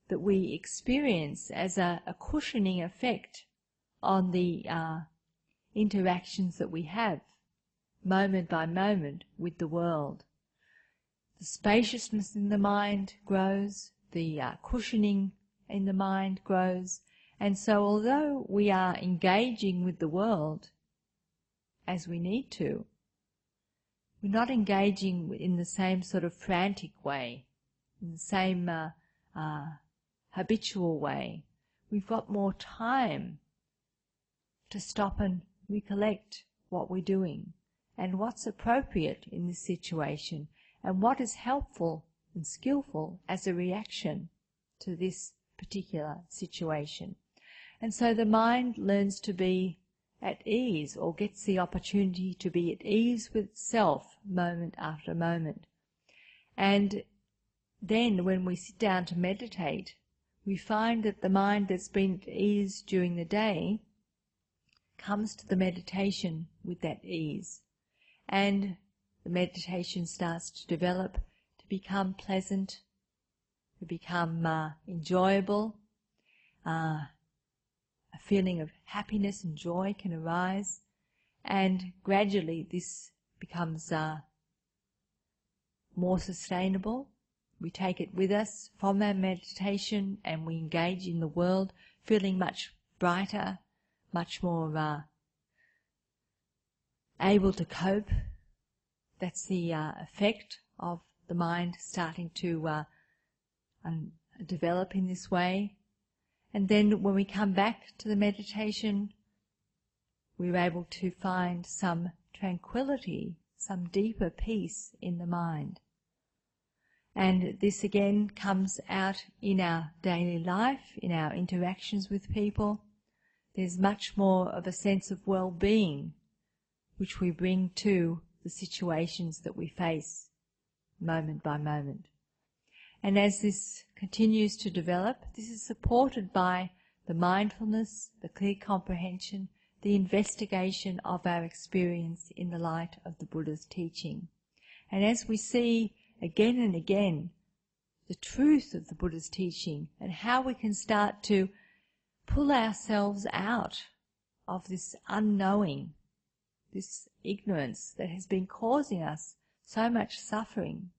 that we experience as a cushioning effect on the interactions that we have moment by moment with the world. The spaciousness in the mind grows, the cushioning in the mind grows, and so although we are engaging with the world as we need to, we're not engaging in the same sort of frantic way, in the same habitual way. We've got more time to stop and recollect what we're doing and what's appropriate in this situation and what is helpful and skillful as a reaction to this particular situation. And so the mind learns to be at ease, or gets the opportunity to be at ease with itself moment after moment. And then when we sit down to meditate, we find that the mind that's been at ease during the day comes to the meditation with that ease, and the meditation starts to develop, to become pleasant, to become enjoyable. A feeling of happiness and joy can arise, and gradually this becomes more sustainable. We take it with us from our meditation and we engage in the world feeling much brighter, much more able to cope. That's the effect of the mind starting to develop in this way. And then when we come back to the meditation, we're able to find some tranquility, some deeper peace in the mind. And this again comes out in our daily life, in our interactions with people. There's much more of a sense of well-being which we bring to the situations that we face moment by moment. And as this continues to develop, this is supported by the mindfulness, the clear comprehension, the investigation of our experience in the light of the Buddha's teaching. And as we see again and again the truth of the Buddha's teaching and how we can start to pull ourselves out of this unknowing, this ignorance that has been causing us so much suffering,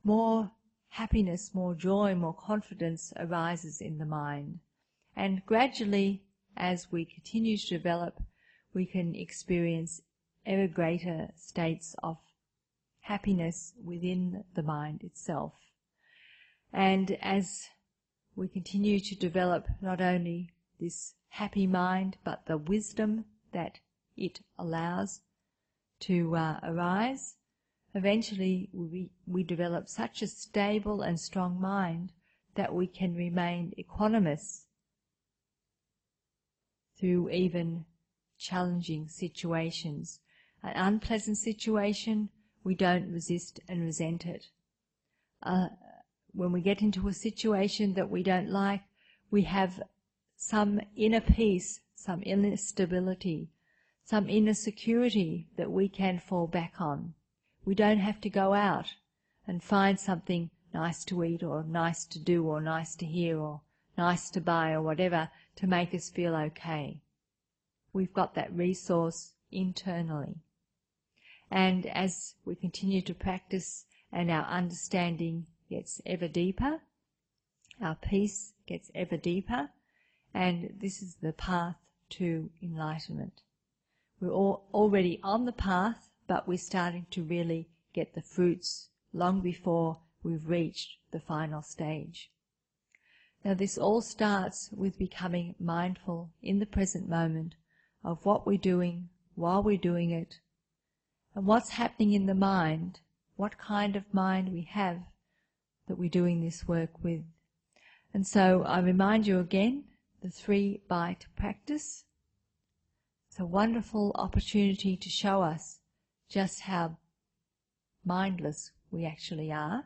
more happiness, more joy, more confidence arises in the mind. And gradually, as we continue to develop, we can experience ever greater states of happiness within the mind itself. And as we continue to develop not only this happy mind, but the wisdom that it allows to arise, eventually we develop such a stable and strong mind that we can remain equanimous through even challenging situations. An unpleasant situation, we don't resist and resent it. When we get into a situation that we don't like, we have some inner peace, some inner stability, some inner security that we can fall back on. We don't have to go out and find something nice to eat or nice to do or nice to hear or nice to buy or whatever to make us feel okay. We've got that resource internally. And as we continue to practice and our understanding gets ever deeper, our peace gets ever deeper, and this is the path to enlightenment. We're already on the path, but we're starting to really get the fruits long before we've reached the final stage. Now this all starts with becoming mindful in the present moment of what we're doing, while we're doing it, and what's happening in the mind, what kind of mind we have that we're doing this work with. And so I remind you again, the 3-bite practice. It's a wonderful opportunity to show us just how mindless we actually are.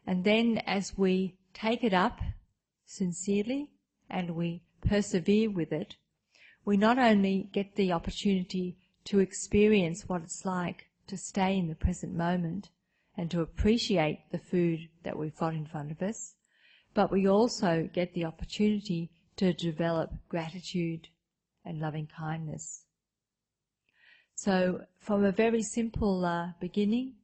And then as we take it up sincerely and we persevere with it, we not only get the opportunity to experience what it's like to stay in the present moment and to appreciate the food that we've got in front of us, but we also get the opportunity to develop gratitude and loving kindness. So from a very simple beginning,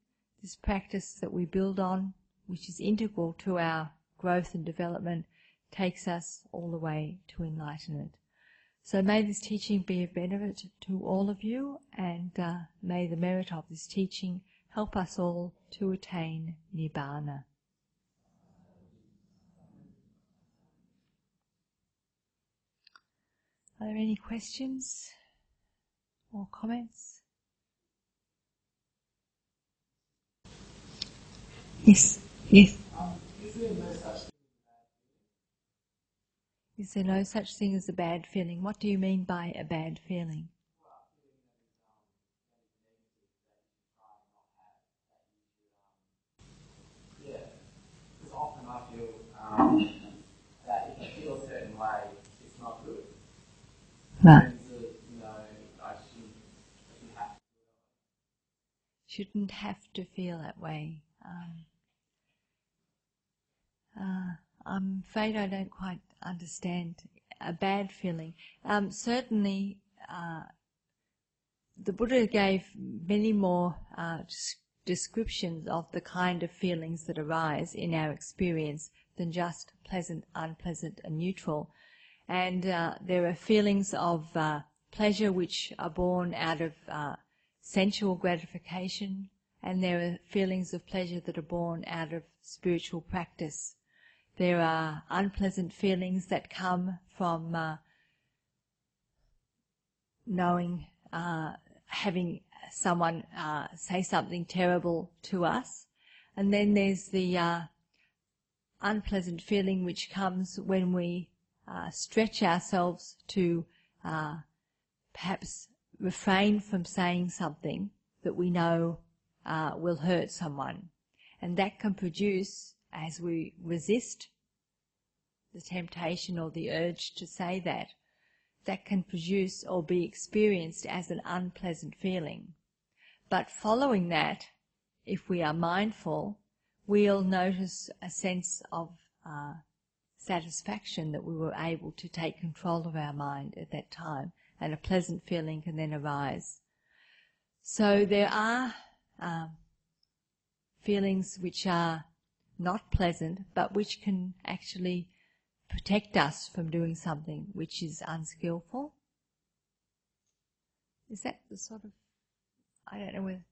this practice that we build on, which is integral to our growth and development, takes us all the way to enlightenment. So may this teaching be of benefit to all of you, and may the merit of this teaching help us all to attain Nibbana. Are there any questions or comments? Yes, yes. Is there no such thing as a bad feeling? What do you mean by a bad feeling? Yeah, because often I feel that if I feel a certain way, it's not good. Right. I Shouldn't have to feel that way. I'm afraid I don't quite understand a bad feeling. Certainly, the Buddha gave many more descriptions of the kind of feelings that arise in our experience than just pleasant, unpleasant and neutral. And there are feelings of pleasure which are born out of sensual gratification, and there are feelings of pleasure that are born out of spiritual practice. There are unpleasant feelings that come from knowing, having someone say something terrible to us. And then there's the unpleasant feeling which comes when we stretch ourselves to perhaps refrain from saying something that we know will hurt someone. And that can produce, as we resist the temptation or the urge to say that, that can produce or be experienced as an unpleasant feeling. But following that, if we are mindful, we'll notice a sense of satisfaction that we were able to take control of our mind at that time, and a pleasant feeling can then arise. So there are feelings which are not pleasant, but which can actually protect us from doing something which is unskillful. Is that the sort of, I don't know whether...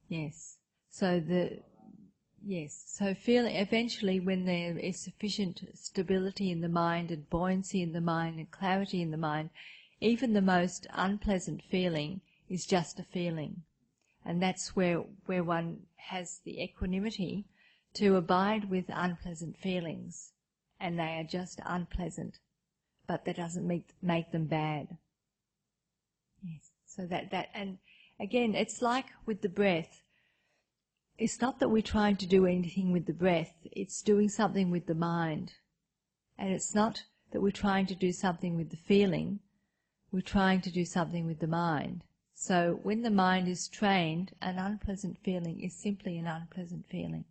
Yes. So Yes, so feeling eventually when there is sufficient stability in the mind and buoyancy in the mind and clarity in the mind, even the most unpleasant feeling is just a feeling. And that's where one has the equanimity to abide with unpleasant feelings. And they are just unpleasant, but that doesn't make them bad. Yes, so that and again, it's like with the breath. It's not that we're trying to do anything with the breath, it's doing something with the mind. And it's not that we're trying to do something with the feeling, we're trying to do something with the mind. So when the mind is trained, an unpleasant feeling is simply an unpleasant feeling.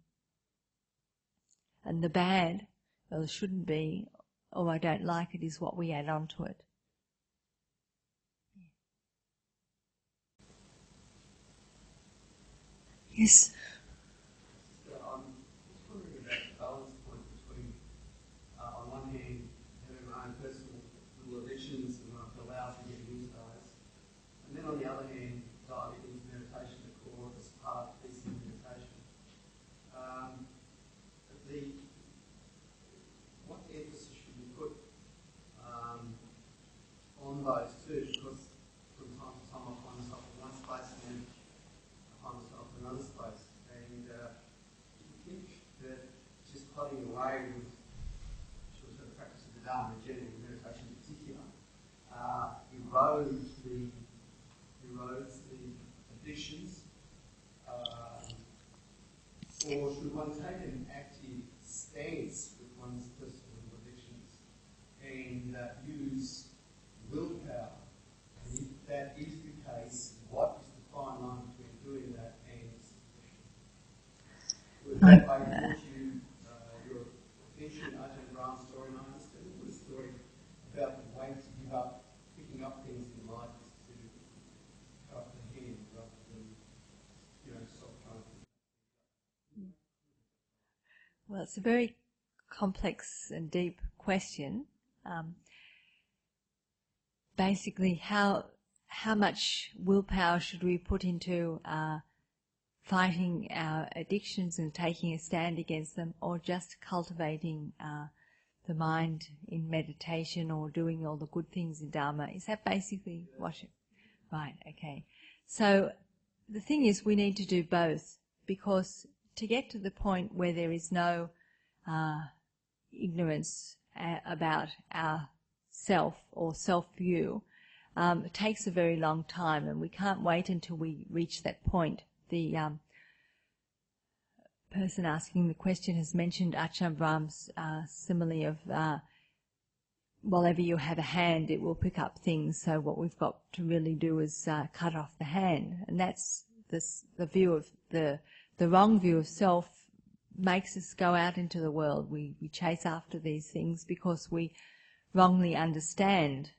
And the bad, or shouldn't be, or I don't like it, is what we add on to it. Yes? I'm just wondering about the balance point between, on one hand, having my own personal little addictions and what I feel out and getting into those, and then on the other hand, diving into meditation, the core as part of peaceful meditation. What emphasis should we put on those two? Because from time to time I find myself in one space and then I find myself in another space. And I think that just plodding away with sort of the practice of the Dharma, general meditation in particular, erodes the addictions, or should one take an active stance with one's personal addictions and use willpower? And if that is the case, what is the fine line between doing that and submission? Would that brought you your attention, Ajahn Brahm's story, and I understand it was a story about the way to give up, picking up things in life is to cut off the hand rather than, stop trying to. Well, it's a very complex and deep question. Basically, how much willpower should we put into fighting our addictions and taking a stand against them, or just cultivating the mind in meditation or doing all the good things in Dharma? Is that basically what it... Right, okay. So the thing is, we need to do both, because to get to the point where there is no ignorance about our self or self-view, it takes a very long time, and we can't wait until we reach that point. The person asking the question has mentioned Ajahn Brahm's simile of whenever you have a hand, it will pick up things, so what we've got to really do is cut off the hand. And that's the view of the wrong view of self makes us go out into the world. We chase after these things because we wrongly understand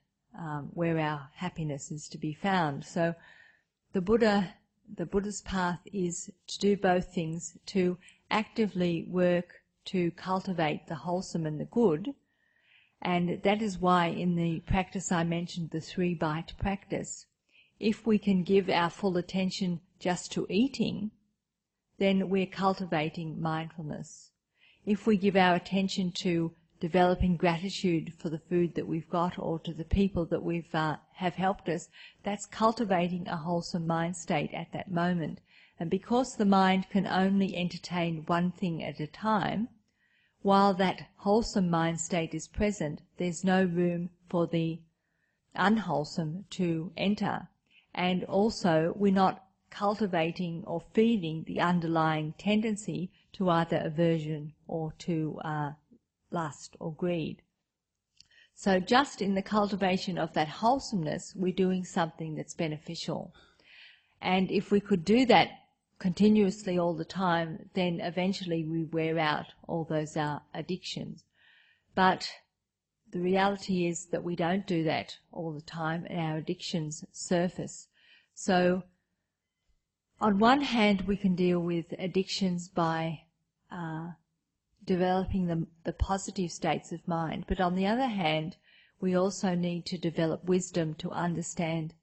where our happiness is to be found. So the Buddha's path is to do both things, to actively work to cultivate the wholesome and the good. And that is why in the practice I mentioned, the 3-bite practice, if we can give our full attention just to eating, then we're cultivating mindfulness. If we give our attention to developing gratitude for the food that we've got or to the people that have helped us, that's cultivating a wholesome mind state at that moment. And because the mind can only entertain one thing at a time, while that wholesome mind state is present, there's no room for the unwholesome to enter. And also, we're not cultivating or feeding the underlying tendency to either aversion or to lust or greed. So just in the cultivation of that wholesomeness, we're doing something that's beneficial. And if we could do that continuously all the time, then eventually we wear out all those addictions. But the reality is that we don't do that all the time, and our addictions surface. So on one hand, we can deal with addictions by developing the positive states of mind, but on the other hand, we also need to develop wisdom to understand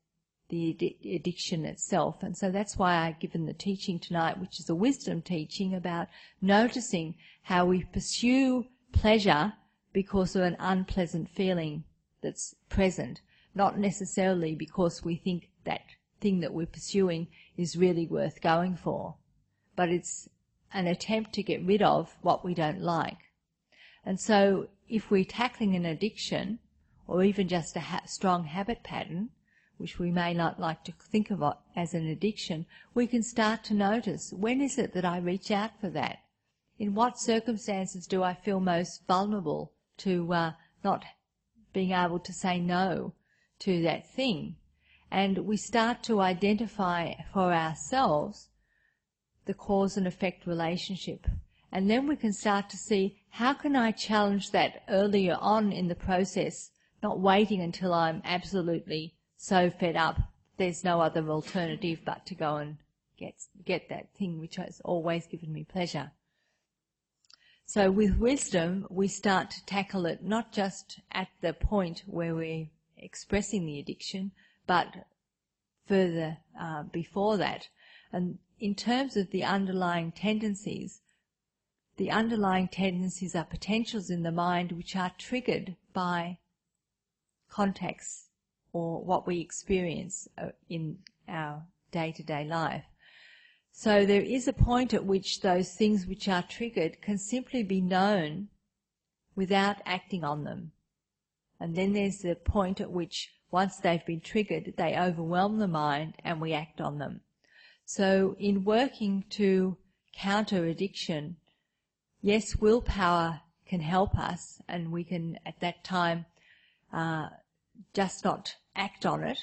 the addiction itself. And so that's why I've given the teaching tonight, which is a wisdom teaching about noticing how we pursue pleasure because of an unpleasant feeling that's present, not necessarily because we think that thing that we're pursuing is really worth going for, but it's an attempt to get rid of what we don't like. And so if we're tackling an addiction, or even just a strong habit pattern, which we may not like to think of as an addiction, we can start to notice, when is it that I reach out for that? In what circumstances do I feel most vulnerable to not being able to say no to that thing? And we start to identify for ourselves the cause and effect relationship. And then we can start to see, how can I challenge that earlier on in the process, not waiting until I'm absolutely so fed up, there's no other alternative but to go and get that thing which has always given me pleasure. So with wisdom, we start to tackle it not just at the point where we're expressing the addiction, but further before that. And in terms of the underlying tendencies are potentials in the mind which are triggered by contacts or what we experience in our day-to-day life. So there is a point at which those things which are triggered can simply be known without acting on them. And then there's the point at which, once they've been triggered, they overwhelm the mind and we act on them. So in working to counter addiction, yes, willpower can help us, and we can at that time just not act on it,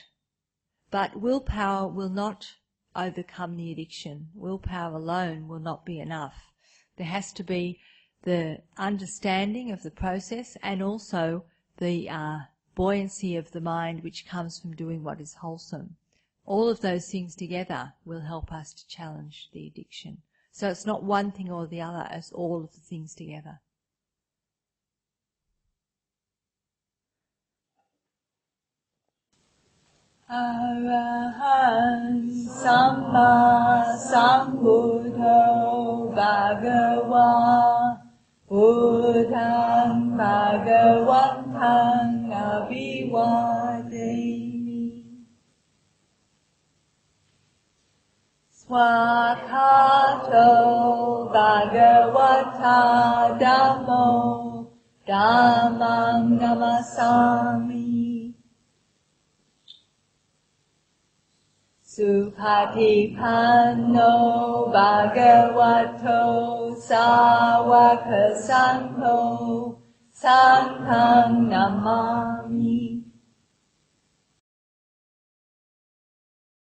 but willpower will not overcome the addiction. Willpower alone will not be enough. There has to be the understanding of the process and also the buoyancy of the mind which comes from doing what is wholesome. All of those things together will help us to challenge the addiction. So it's not one thing or the other, it's all of the things together. Arahant Samma Sambuddho Bhagava Buddhang Bhagavantang Abhivademi Swakato Bhagavata Dhammo Dhammang Namasami Supatipanno Bhagavato Sāvaka Sangho Sanghang Namami